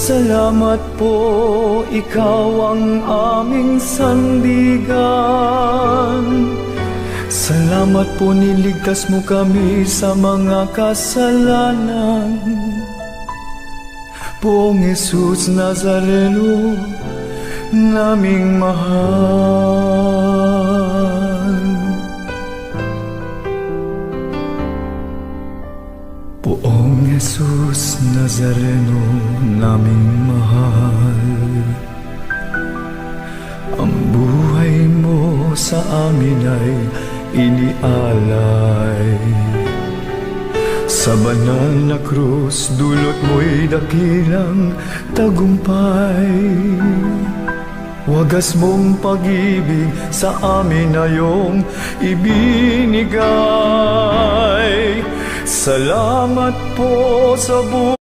Salamat po, ikaw ang aming sandigan. Salamat po, niligtas mo kami sa mga kasalanan. Poong Jesus Nazareno, naming mahal. Poong Jesus Nazareno, naming mahal. Ang buhay mo sa amin ay inialay. Sa banal na krus, dulot mo'y dakilang tagumpay. Wagas mong pag-ibig sa amin na iyong ibinigay. Salamat po sa buhay.